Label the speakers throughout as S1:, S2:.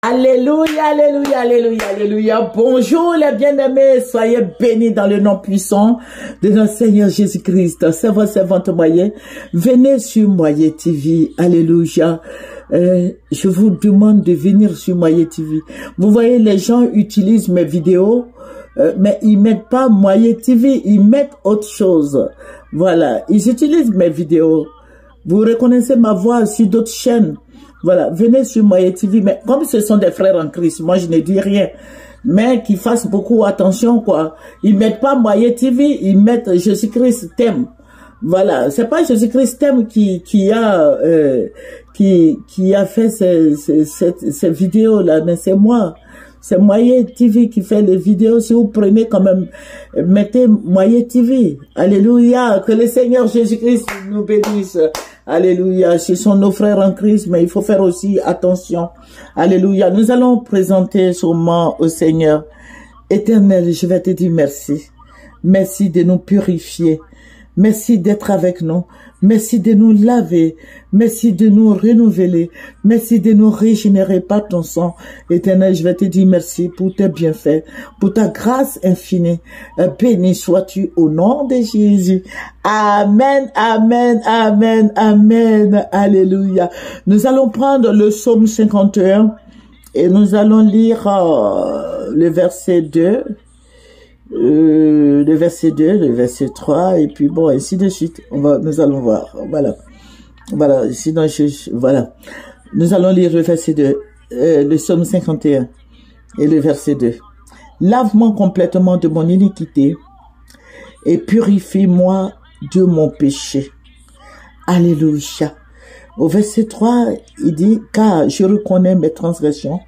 S1: Alléluia, alléluia, alléluia, alléluia. Bonjour les bien-aimés, soyez bénis dans le nom puissant de notre Seigneur Jésus-Christ. C'est votre servante Moyen. Venez sur Moyen TV. Alléluia. Je vous demande de venir sur Moyen TV. Vous voyez, les gens utilisent mes vidéos, mais ils mettent pas Moyen TV, ils mettent autre chose. Voilà, ils utilisent mes vidéos. Vous reconnaissez ma voix sur d'autres chaînes. Voilà, venez sur Moyen TV, mais comme ce sont des frères en Christ, moi je ne dis rien, mais qu'ils fassent beaucoup attention, quoi. Ils mettent pas Moyen TV, ils mettent Jésus-Christ t'aime. Voilà, c'est pas Jésus-Christ t'aime qui a fait ces vidéos-là, mais c'est moi. C'est Moyen TV qui fait les vidéos. Si vous prenez quand même, mettez Moyen TV. Alléluia. Que le Seigneur Jésus-Christ nous bénisse. Alléluia. Ce sont nos frères en Christ, mais il faut faire aussi attention. Alléluia. Nous allons présenter sûrement au Seigneur. Éternel, je vais te dire merci. Merci de nous purifier. Merci d'être avec nous. Merci de nous laver. Merci de nous renouveler. Merci de nous régénérer par ton sang. Éternel, je vais te dire merci pour tes bienfaits, pour ta grâce infinie. Béni sois-tu au nom de Jésus. Amen, amen, amen, amen. Alléluia. Nous allons prendre le psaume 51 et nous allons lire le verset 2. Le verset 2, le verset 3, et puis bon, ainsi de suite. Nous allons voir. Voilà. Voilà. Sinon, voilà. Nous allons lire le verset 2, le psaume 51, et le verset 2. Lave-moi complètement de mon iniquité, et purifie-moi de mon péché. Alléluia. Au verset 3, il dit, car je reconnais mes transgressions,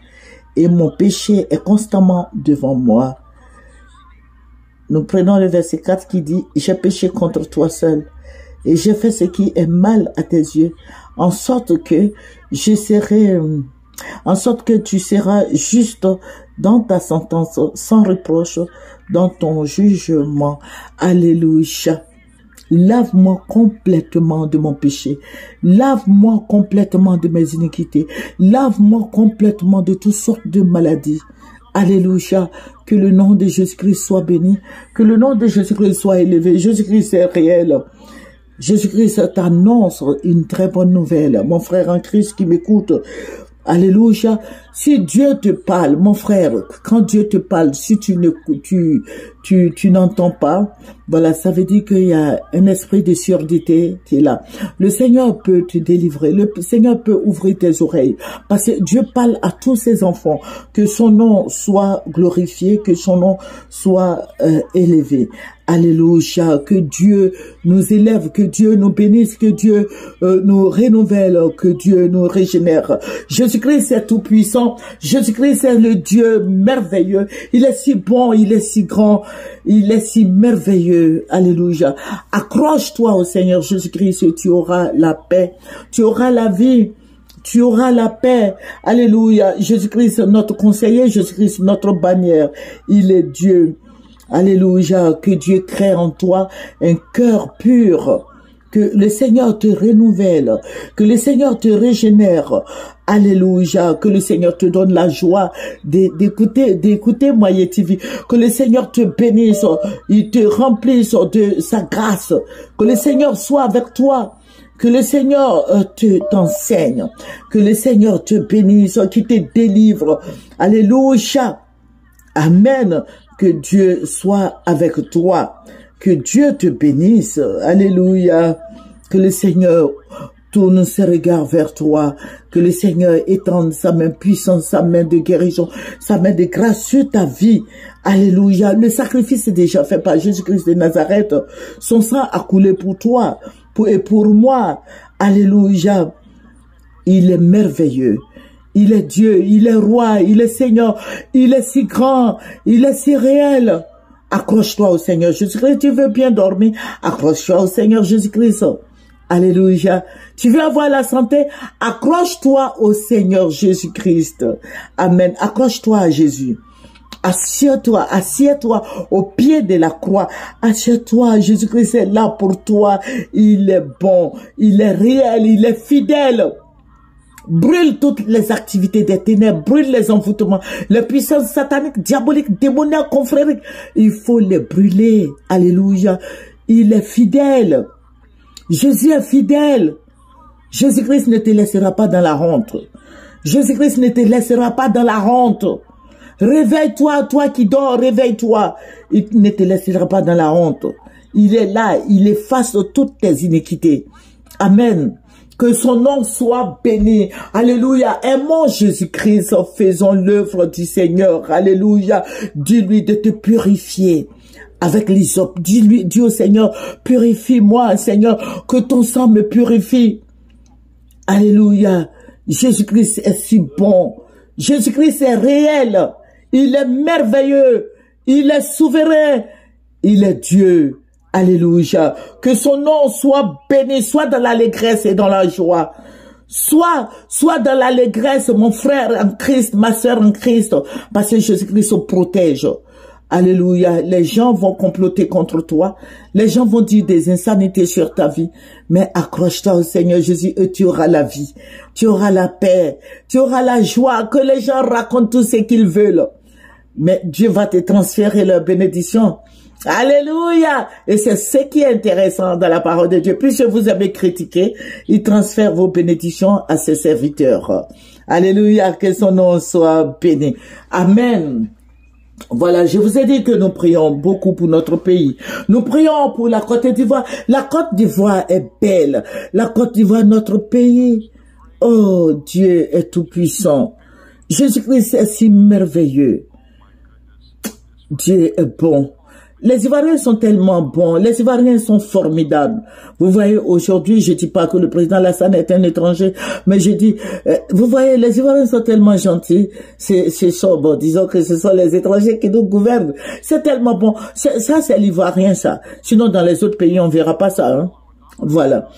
S1: et mon péché est constamment devant moi. Nous prenons le verset 4 qui dit, j'ai péché contre toi seul et j'ai fait ce qui est mal à tes yeux, en sorte que tu seras juste dans ta sentence, sans reproche dans ton jugement. Alléluia. Lave-moi complètement de mon péché. Lave-moi complètement de mes iniquités. Lave-moi complètement de toutes sortes de maladies. Alléluia, que le nom de Jésus-Christ soit béni, que le nom de Jésus-Christ soit élevé. Jésus-Christ est réel. Jésus-Christ t'annonce une très bonne nouvelle. Mon frère en Christ qui m'écoute, alléluia. Si Dieu te parle, mon frère, quand Dieu te parle, si tu n'entends pas, voilà, ça veut dire qu'il y a un esprit de surdité qui est là. Le Seigneur peut te délivrer, le Seigneur peut ouvrir tes oreilles, parce que Dieu parle à tous ses enfants, que son nom soit glorifié, que son nom soit élevé. Alléluia, que Dieu nous élève, que Dieu nous bénisse, que Dieu nous renouvelle, que Dieu nous régénère. Jésus-Christ est tout puissant. Jésus-Christ est le Dieu merveilleux. Il est si bon, il est si grand, il est si merveilleux. Alléluia. Accroche-toi au Seigneur Jésus-Christ et tu auras la paix. Tu auras la vie. Tu auras la paix. Alléluia. Jésus-Christ, notre conseiller, Jésus-Christ, notre bannière. Il est Dieu. Alléluia. Que Dieu crée en toi un cœur pur. Que le Seigneur te renouvelle, que le Seigneur te régénère. Alléluia, que le Seigneur te donne la joie d'écouter Moyen TV, que le Seigneur te bénisse, il te remplisse de sa grâce, que le Seigneur soit avec toi, que le Seigneur t'enseigne, que le Seigneur te bénisse, qu'il te délivre. Alléluia. Amen. Que Dieu soit avec toi. Que Dieu te bénisse. Alléluia. Que le Seigneur tourne ses regards vers toi. Que le Seigneur étende sa main puissante, sa main de guérison, sa main de grâce sur ta vie. Alléluia. Le sacrifice est déjà fait par Jésus-Christ de Nazareth. Son sang a coulé pour toi et pour moi. Alléluia. Il est merveilleux. Il est Dieu, il est roi, il est Seigneur. Il est si grand, il est si réel. Accroche-toi au Seigneur Jésus-Christ. Tu veux bien dormir? Accroche-toi au Seigneur Jésus-Christ. Alléluia. Tu veux avoir la santé? Accroche-toi au Seigneur Jésus-Christ. Amen. Accroche-toi à Jésus. Assieds-toi au pied de la croix. Assieds-toi, Jésus-Christ est là pour toi. Il est bon, il est réel, il est fidèle. Brûle toutes les activités des ténèbres, brûle les envoûtements, les puissances sataniques, diaboliques, démoniaques, confrériques. Il faut les brûler. Alléluia. Il est fidèle. Jésus est fidèle. Jésus-Christ ne te laissera pas dans la honte. Jésus-Christ ne te laissera pas dans la honte. Réveille-toi, toi qui dors, réveille-toi. Il ne te laissera pas dans la honte. Il est là, il efface toutes tes iniquités. Amen. Que son nom soit béni. Alléluia. Aimons Jésus-Christ, faisons l'œuvre du Seigneur. Alléluia. Dis-lui de te purifier avec l'hysope. Dis au Seigneur, purifie-moi, Seigneur, que ton sang me purifie. Alléluia. Jésus-Christ est si bon. Jésus-Christ est réel. Il est merveilleux. Il est souverain. Il est Dieu. Alléluia. Que son nom soit béni, soit dans l'allégresse et dans la joie. Soit dans l'allégresse, mon frère en Christ, ma soeur en Christ, parce que Jésus-Christ se protège. Alléluia. Les gens vont comploter contre toi. Les gens vont dire des insanités sur ta vie. Mais accroche-toi au Seigneur Jésus et tu auras la vie. Tu auras la paix. Tu auras la joie. Que les gens racontent tout ce qu'ils veulent. Mais Dieu va te transférer leur bénédiction. Alléluia. Et c'est ce qui est intéressant dans la parole de Dieu. Puisque vous avez critiqué, il transfère vos bénédictions à ses serviteurs. Alléluia. Que son nom soit béni. Amen. Voilà, je vous ai dit que nous prions beaucoup pour notre pays. Nous prions pour la Côte d'Ivoire. La Côte d'Ivoire est belle. La Côte d'Ivoire, notre pays. Oh, Dieu est tout puissant. Jésus-Christ est si merveilleux. Dieu est bon. Les Ivoiriens sont tellement bons. Les Ivoiriens sont formidables. Vous voyez, aujourd'hui, je dis pas que le président Lassane est un étranger, mais je dis, vous voyez, les Ivoiriens sont tellement gentils. C'est bon, disons que ce sont les étrangers qui nous gouvernent. C'est tellement bon. Ça, c'est l'Ivoirien, ça. Sinon, dans les autres pays, on verra pas ça, hein. Voilà.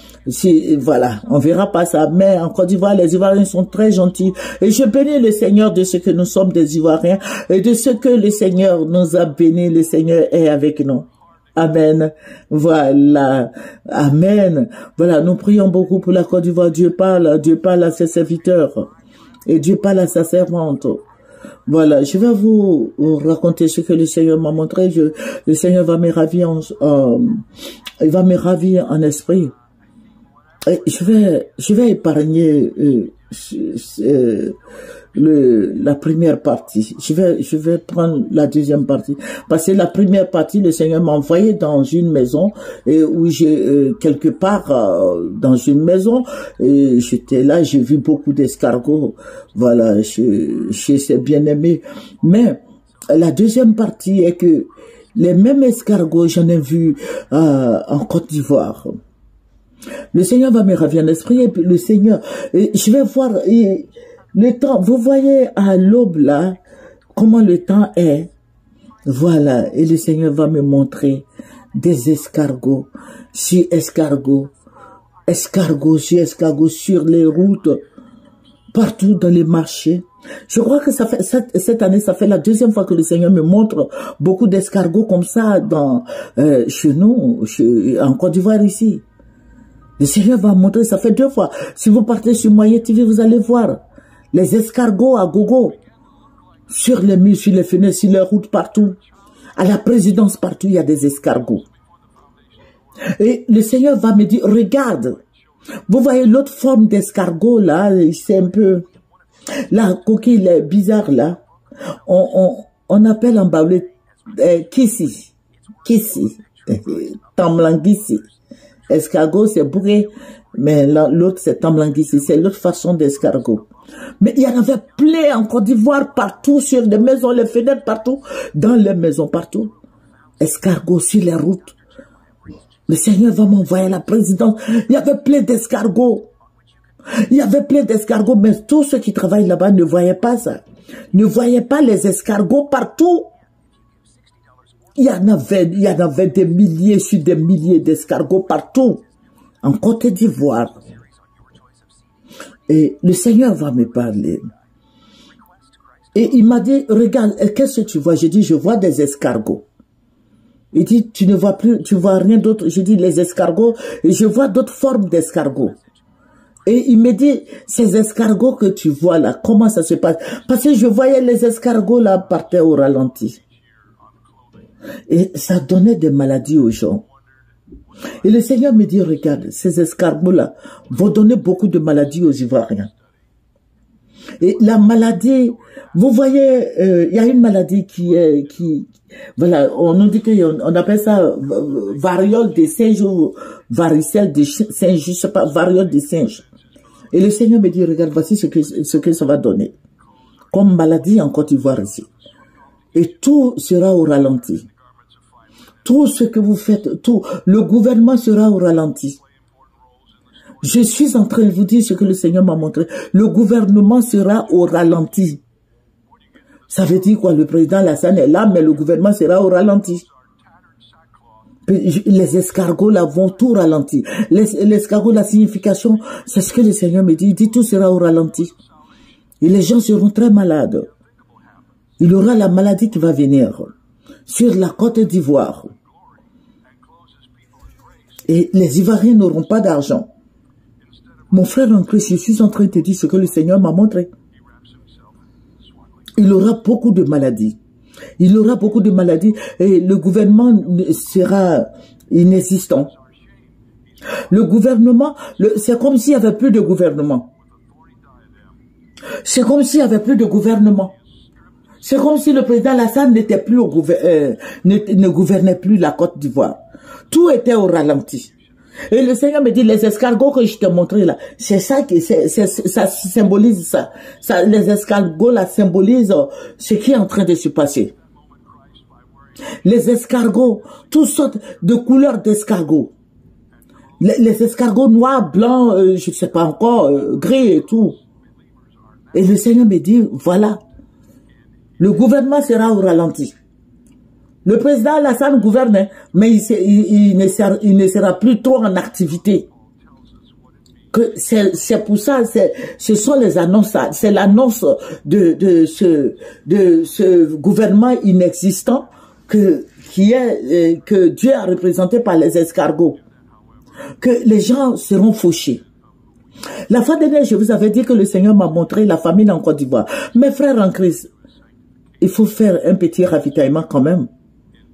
S1: Voilà, on verra pas ça. Mais en Côte d'Ivoire, les Ivoiriens sont très gentils. Et je bénis le Seigneur de ce que nous sommes des Ivoiriens et de ce que le Seigneur nous a bénis. Le Seigneur est avec nous. Amen. Voilà. Amen. Voilà, nous prions beaucoup pour la Côte d'Ivoire. Dieu parle à ses serviteurs. Et Dieu parle à sa servante. Voilà, je vais vous raconter ce que le Seigneur m'a montré. Le Seigneur va me ravir il va me ravir en esprit. Et je vais épargner la première partie. Je vais prendre la deuxième partie. Parce que la première partie, le Seigneur m'a envoyé dans une maison et où quelque part dans une maison, et j'étais là, j'ai vu beaucoup d'escargots. Voilà, je sais bien aimé. Mais la deuxième partie est que les mêmes escargots, j'en ai vu en Côte d'Ivoire. Le Seigneur va me ravir l'esprit et puis le Seigneur, je vais voir le temps. Vous voyez à l'aube là, comment le temps est. Voilà, et le Seigneur va me montrer des escargots, sur escargots, escargots sur escargots sur les routes, partout dans les marchés. Je crois que ça fait cette année, ça fait la deuxième fois que le Seigneur me montre beaucoup d'escargots comme ça chez nous, en Côte d'Ivoire ici. Le Seigneur va montrer, ça fait 2 fois. Si vous partez sur Moyen TV, vous allez voir les escargots à gogo sur les murs, sur les fenêtres, sur les routes, partout. À la présidence, partout, il y a des escargots. Et le Seigneur va me dire, regarde, vous voyez l'autre forme d'escargot là, c'est un peu... La coquille est bizarre là. On appelle en baoulé kissi. Tamblangissi. Escargot c'est bourré, mais l'autre c'est tamblangissi. C'est l'autre façon d'escargot. Mais il y en avait plein en Côte d'Ivoire partout, sur les maisons, les fenêtres partout, dans les maisons partout. Escargot sur les routes. Le Seigneur va m'envoyer à la présidence. Il y avait plein d'escargots. Il y avait plein d'escargots, mais tous ceux qui travaillent là-bas ne voyaient pas ça. Ne voyaient pas les escargots partout. Il y en avait des milliers sur des milliers d'escargots partout, en Côte d'Ivoire. Et le Seigneur va me parler. Et il m'a dit, regarde, qu'est-ce que tu vois? J'ai dit, je vois des escargots. Il dit, tu ne vois plus, tu vois rien d'autre. J'ai dit, les escargots, et je vois d'autres formes d'escargots. Et il me dit, ces escargots que tu vois là, comment ça se passe? Parce que je voyais les escargots là partir au ralenti. Et ça donnait des maladies aux gens. Et le Seigneur me dit, regarde, ces escargots-là vont donner beaucoup de maladies aux Ivoiriens. Et la maladie, vous voyez, il y a une maladie voilà, on nous dit qu'on appelle ça variole des singes ou varicelle des singes, je sais pas, variole des singes. Et le Seigneur me dit, regarde, voici ce que ça va donner comme maladie en Côte d'Ivoire ici. Et tout sera au ralenti. Tout ce que vous faites, tout, le gouvernement sera au ralenti. Je suis en train de vous dire ce que le Seigneur m'a montré. Le gouvernement sera au ralenti. Ça veut dire quoi? Le président Lassane est là, mais le gouvernement sera au ralenti. Les escargots là vont tout ralentir. L'escargot, la signification, c'est ce que le Seigneur me dit. Il dit tout sera au ralenti. Et les gens seront très malades. Il y aura la maladie qui va venir sur la Côte d'Ivoire. Et les Ivoiriens n'auront pas d'argent. Mon frère en Christ, je suis en train de te dire ce que le Seigneur m'a montré. Il aura beaucoup de maladies. Il aura beaucoup de maladies et le gouvernement sera inexistant. Le gouvernement, c'est comme s'il n'y avait plus de gouvernement. C'est comme s'il n'y avait plus de gouvernement. C'est comme si le président Lassane n'était plus ne gouvernait plus la Côte d'Ivoire. Tout était au ralenti. Et le Seigneur me dit, les escargots que je t'ai montré là, c'est ça qui, ça symbolise ça. Les escargots là symbolisent ce qui est en train de se passer. Les escargots, toutes sortes de couleurs d'escargots. Les escargots noirs, blancs, je ne sais pas encore, gris et tout. Et le Seigneur me dit, voilà, le gouvernement sera au ralenti. Le président Lassane gouverne, mais il ne sera plus trop en activité. C'est pour ça, ce sont les annonces, c'est l'annonce de ce gouvernement inexistant que Dieu a représenté par les escargots. Que les gens seront fauchés. La fois dernière, je vous avais dit que le Seigneur m'a montré la famine en Côte d'Ivoire. Mes frères en Christ, il faut faire un petit ravitaillement quand même.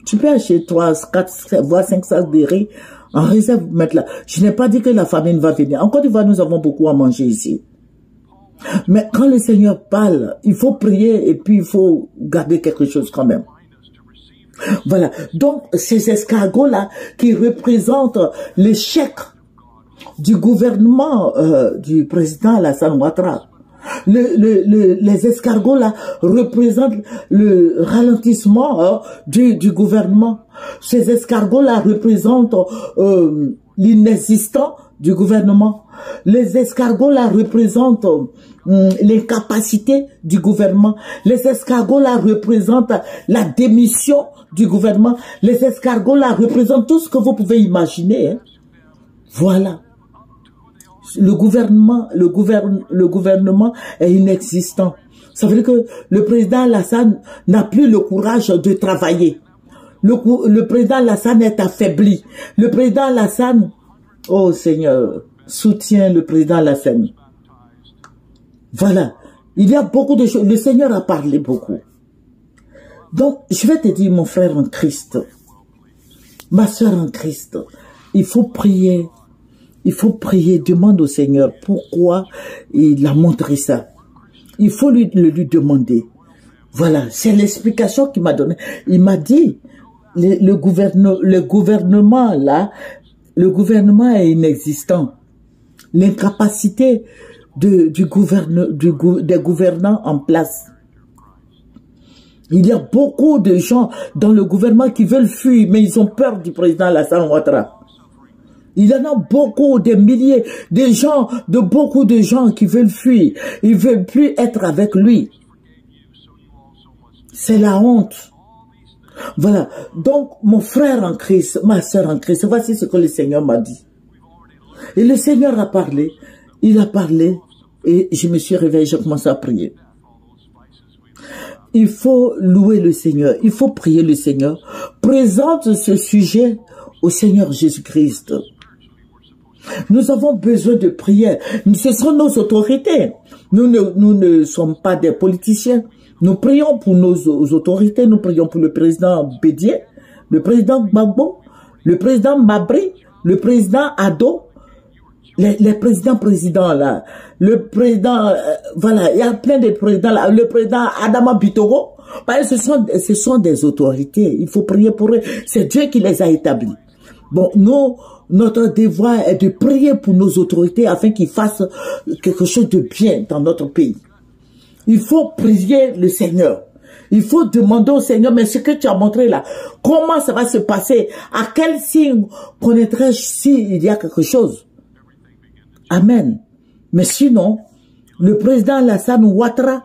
S1: Tu peux acheter 3, 4, voire 5 sacs de riz en réserve, mettre là. Je n'ai pas dit que la famine va venir. En Côte d'Ivoire, nous avons beaucoup à manger ici. Mais quand le Seigneur parle, il faut prier et puis il faut garder quelque chose quand même. Voilà. Donc, ces escargots-là qui représentent l'échec du gouvernement du président Alassane Ouattara. Les escargots là représentent le ralentissement du gouvernement. Ces escargots là représentent l'inexistant du gouvernement. Les escargots là représentent l'incapacité du gouvernement. Les escargots là représentent la démission du gouvernement. Les escargots là représentent tout ce que vous pouvez imaginer. Hein. Voilà. Le gouvernement est inexistant. Ça veut dire que le président Lassane n'a plus le courage de travailler. Le président Lassane est affaibli. Le président Lassane, oh Seigneur, soutient le président Lassane. Voilà. Il y a beaucoup de choses. Le Seigneur a parlé beaucoup. Donc, je vais te dire, mon frère en Christ, ma soeur en Christ, il faut prier. Il faut prier, demande au Seigneur pourquoi il a montré ça. Il faut lui demander. Voilà, c'est l'explication qu'il m'a donnée. Il m'a dit, le gouvernement là, le gouvernement est inexistant. L'incapacité des gouvernants en place. Il y a beaucoup de gens dans le gouvernement qui veulent fuir, mais ils ont peur du président Alassane Ouattara. Il y en a beaucoup, des milliers beaucoup de gens qui veulent fuir. Ils ne veulent plus être avec lui. C'est la honte. Voilà. Donc, mon frère en Christ, ma soeur en Christ, voici ce que le Seigneur m'a dit. Et le Seigneur a parlé. Il a parlé. Et je me suis réveillé, j'ai commencé à prier. Il faut louer le Seigneur. Il faut prier le Seigneur. Présente ce sujet au Seigneur Jésus-Christ. Nous avons besoin de prière. Ce sont nos autorités. Nous ne sommes pas des politiciens. Nous prions pour nos autorités. Nous prions pour le président Bédié, le président Gbagbo, le président Mabri, le président Ado, les présidents là, le président, voilà, il y a plein de présidents là, le président Adama Bitoro. Ce sont des autorités. Il faut prier pour eux. C'est Dieu qui les a établis. Bon, notre devoir est de prier pour nos autorités afin qu'ils fassent quelque chose de bien dans notre pays. Il faut prier le Seigneur. Il faut demander au Seigneur, mais ce que tu as montré là, comment ça va se passer? À quel signe connaîtrai-je s'il y a quelque chose? Amen. Mais sinon, le président Alassane Ouattara,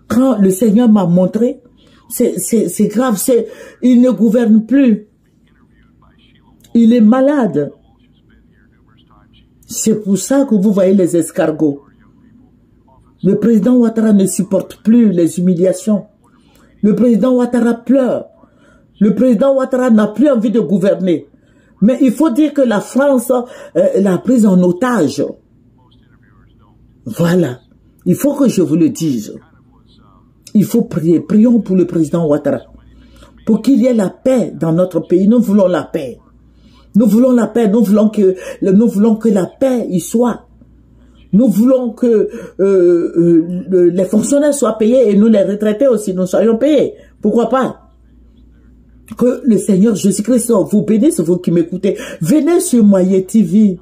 S1: quand le Seigneur m'a montré, c'est grave, il ne gouverne plus. Il est malade. C'est pour ça que vous voyez les escargots. Le président Ouattara ne supporte plus les humiliations. Le président Ouattara pleure. Le président Ouattara n'a plus envie de gouverner. Mais il faut dire que la France l'a prise en otage. Voilà. Il faut que je vous le dise. Il faut prier. Prions pour le président Ouattara. Pour qu'il y ait la paix dans notre pays. Nous voulons la paix. Nous voulons la paix. Nous voulons que la paix y soit. Nous voulons que les fonctionnaires soient payés et nous les retraités aussi, nous soyons payés. Pourquoi pas? Que le Seigneur Jésus-Christ vous bénisse, vous qui m'écoutez. Venez sur Moyen TV.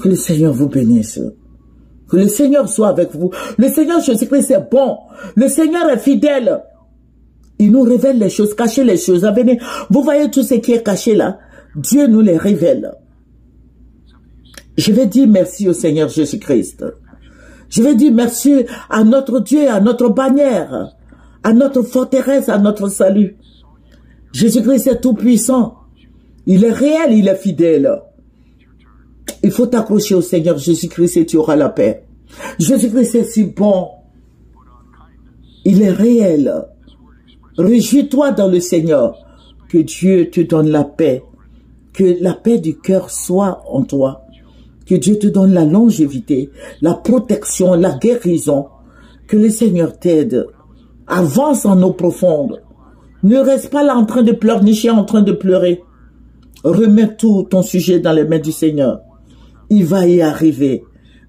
S1: Que le Seigneur vous bénisse. Que le Seigneur soit avec vous. Le Seigneur Jésus-Christ est bon. Le Seigneur est fidèle. Il nous révèle les choses, cacher les choses. Venez, vous voyez tout ce qui est caché là. Dieu nous les révèle. Je vais dire merci au Seigneur Jésus-Christ. Je vais dire merci à notre Dieu, à notre bannière, à notre forteresse, à notre salut. Jésus-Christ est tout puissant. Il est réel, il est fidèle. Il faut t'accrocher au Seigneur Jésus-Christ et tu auras la paix. Jésus-Christ est si bon. Il est réel. Réjouis-toi dans le Seigneur. Que Dieu te donne la paix. Que la paix du cœur soit en toi. Que Dieu te donne la longévité, la protection, la guérison. Que le Seigneur t'aide. Avance en eau profonde. Ne reste pas là en train de pleurnicher, en train de pleurer. Remets tout ton sujet dans les mains du Seigneur. Il va y arriver.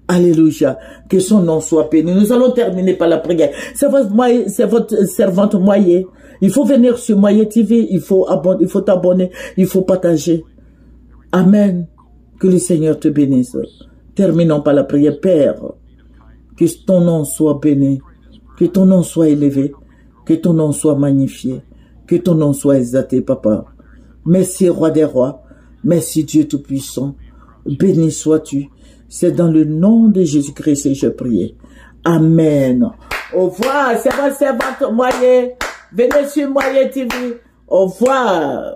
S1: Alléluia. Que son nom soit béni. Nous allons terminer par la prière. C'est votre servante Moyé. Il faut venir sur Moyen TV. Il faut t'abonner. Il faut partager. Amen. Que le Seigneur te bénisse. Terminons par la prière. Père, que ton nom soit béni. Que ton nom soit élevé. Que ton nom soit magnifié. Que ton nom soit exalté, Papa. Merci, Roi des rois. Merci, Dieu Tout-Puissant. Béni sois-tu. C'est dans le nom de Jésus-Christ que je prie. Amen. Au revoir. C'est votre servante Moyé. Venez sur Moyen TV. Au revoir.